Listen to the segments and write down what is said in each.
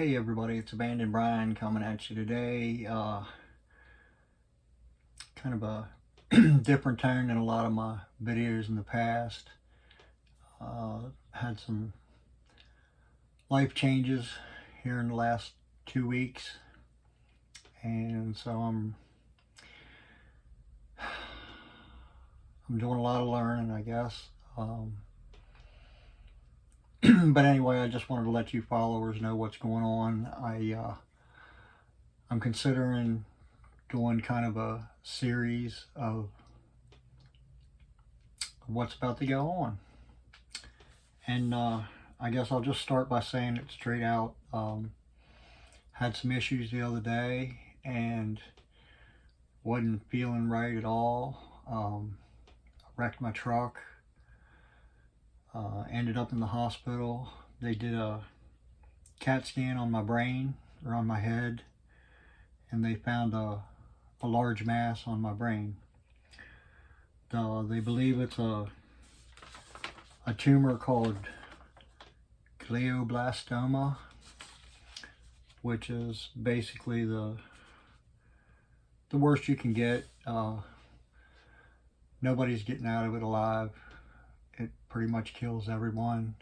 Hey everybody, it's Abandoned Brian coming at you today. Kind of a different tone than a lot of my videos in the past. Had some life changes here in the last 2 weeks, and so I'm doing a lot of learning, I guess. But anyway, I just wanted to let you followers know what's going on. I'm considering doing kind of a series of what's about to go on. And I guess I'll just start by saying it straight out. Had some issues the other day and wasn't feeling right at all. Wrecked my truck. Ended up in the hospital. They did a CAT scan on my brain, or on my head, and they found a large mass on my brain. They believe it's a tumor called glioblastoma, which is basically the worst you can get. Nobody's getting out of it alive. It pretty much kills everyone.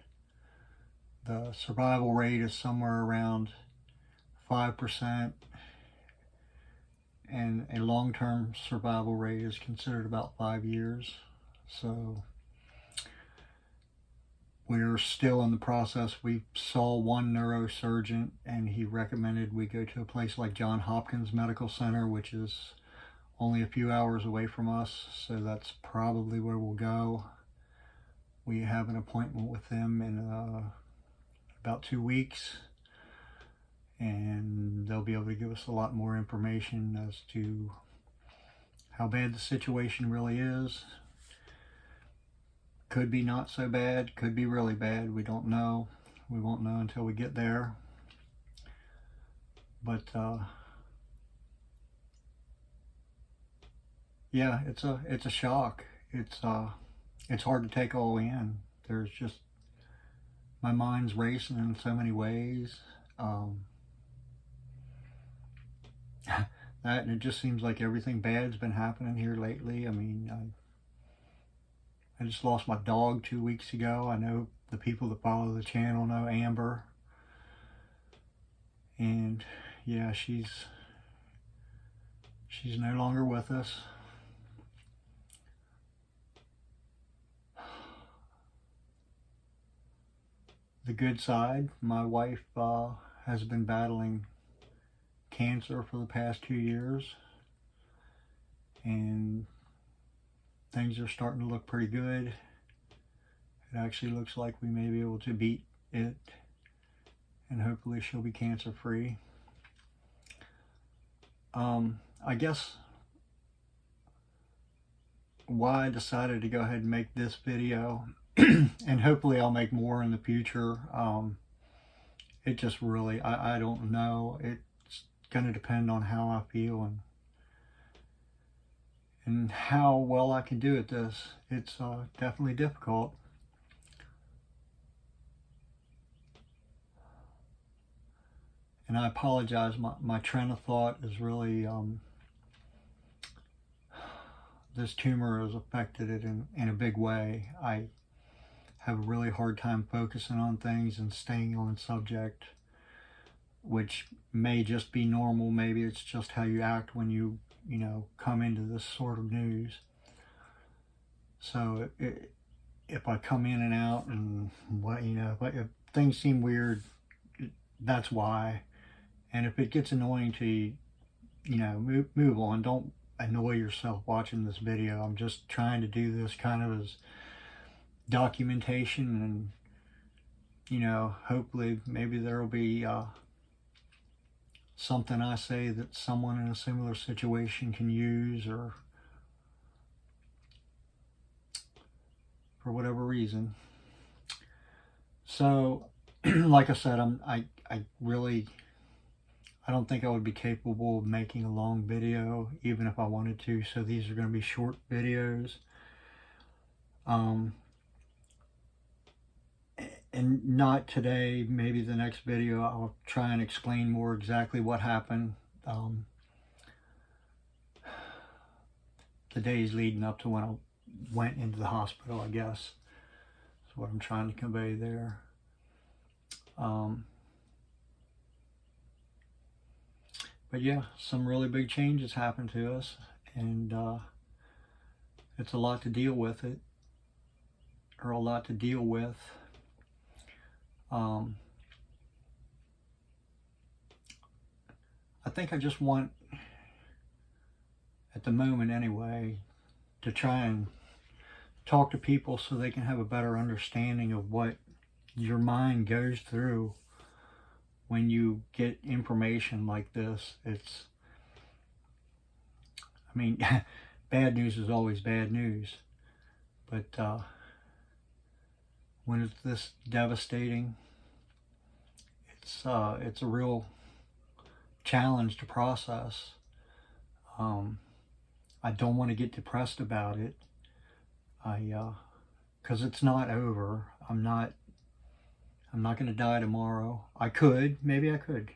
The survival rate is somewhere around 5%, and a long-term survival rate is considered about 5 years. So we're still in the process. We saw one neurosurgeon, and he recommended we go to a place like Johns Hopkins Medical Center, which is only a few hours away from us. So that's probably where we'll go. We have an appointment with them in about 2 weeks, and they'll be able to give us a lot more information as to how bad the situation really is. Could be not so bad, could be really bad. We don't know. We won't know until we get there. But yeah, it's a shock. It's hard to take all in. There's just, my mind's racing in so many ways. That, and it just seems like everything bad's been happening here lately. I mean, I just lost my dog 2 weeks ago. I know the people that follow the channel know Amber. And yeah, she's no longer with us. The good side, my wife has been battling cancer for the past 2 years, and things are starting to look pretty good. It actually looks like we may be able to beat it, and hopefully she'll be cancer free. I guess why I decided to go ahead and make this video, and hopefully I'll make more in the future. It just really, I don't know. It's going to depend on how I feel and how well I can do at this. It's definitely difficult. And I apologize, my train of thought is really, this tumor has affected it in a big way. I have a really hard time focusing on things and staying on subject, which may just be normal. Maybe it's just how you act when you come into this sort of news. So if I come in and out and if things seem weird, that's why. And if it gets annoying to you, move on. Don't annoy yourself watching this video. I'm just trying to do this kind of as documentation, and hopefully maybe there will be something I say that someone in a similar situation can use, or for whatever reason. So like I said, I don't think I would be capable of making a long video even if I wanted to, so these are going to be short videos. and not today, maybe the next video, I'll try and explain more exactly what happened. The days leading up to when I went into the hospital, I guess, is what I'm trying to convey there. But yeah, some really big changes happened to us, and it's a lot to deal with it, or a lot to deal with. I think I just want, at the moment anyway, to try and talk to people so they can have a better understanding of what your mind goes through when you get information like this. It's, I mean, bad news is always bad news, but when it's this devastating, it's a real challenge to process. I don't want to get depressed about it. Because it's not over. I'm not going to die tomorrow. I could, maybe I could,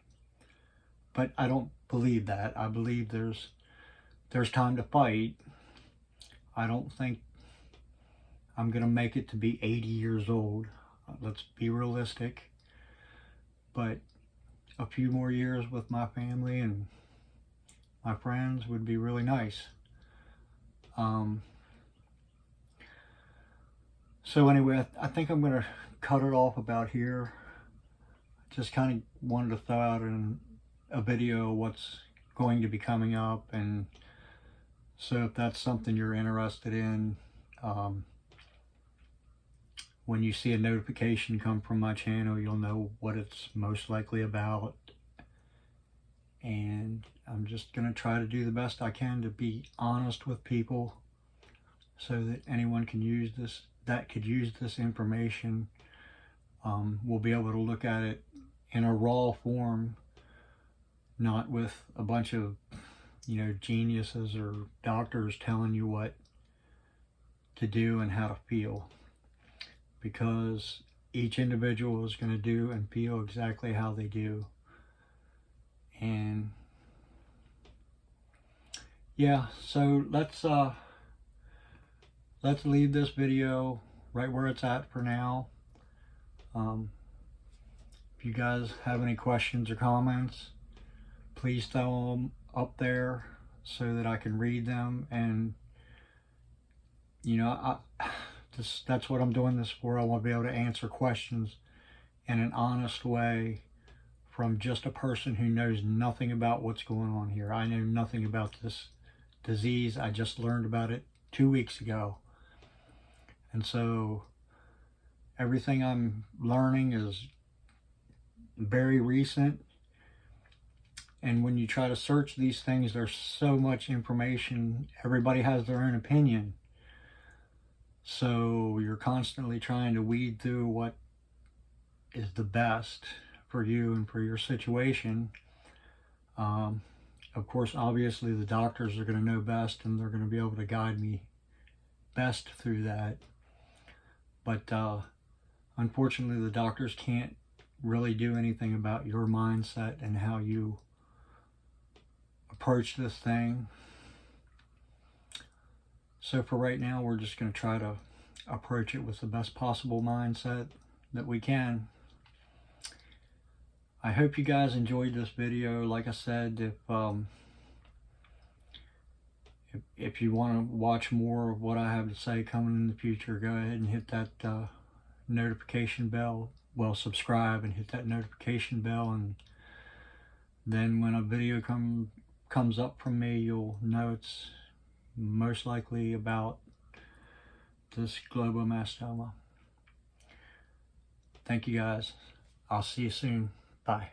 but I don't believe that. I believe there's time to fight. I don't think I'm going to make it to be 80 years old. Let's be realistic. But a few more years with my family and my friends would be really nice. So anyway, I think I'm going to cut it off about here. Just kind of wanted to throw out a video of what's going to be coming up, and so if that's something you're interested in, when you see a notification come from my channel, you'll know what it's most likely about. And I'm just going to try to do the best I can to be honest with people, so that anyone can use this, that could use this information, will be able to look at it in a raw form, not with a bunch of, geniuses or doctors telling you what to do and how to feel, because each individual is going to do and feel exactly how they do. And yeah, so let's leave this video right where it's at for now. If you guys have any questions or comments, please throw them up there so that I can read them. And that's what I'm doing this for. I want to be able to answer questions in an honest way from just a person who knows nothing about what's going on here. I know nothing about this disease. I just learned about it 2 weeks ago. And so everything I'm learning is very recent. And when you try to search these things, there's so much information. Everybody has their own opinion. So you're constantly trying to weed through what is the best for you and for your situation. Of course, obviously the doctors are going to know best, and they're going to be able to guide me best through that. But unfortunately, the doctors can't really do anything about your mindset and how you approach this thing. So for right now, we're just going to try to approach it with the best possible mindset that we can. I hope you guys enjoyed this video. Like I said, if you want to watch more of what I have to say coming in the future, go ahead and hit that notification bell. Well, subscribe and hit that notification bell, and then when a video comes up from me, you'll know it's most likely about this glioblastoma. Thank you guys. I'll see you soon. Bye.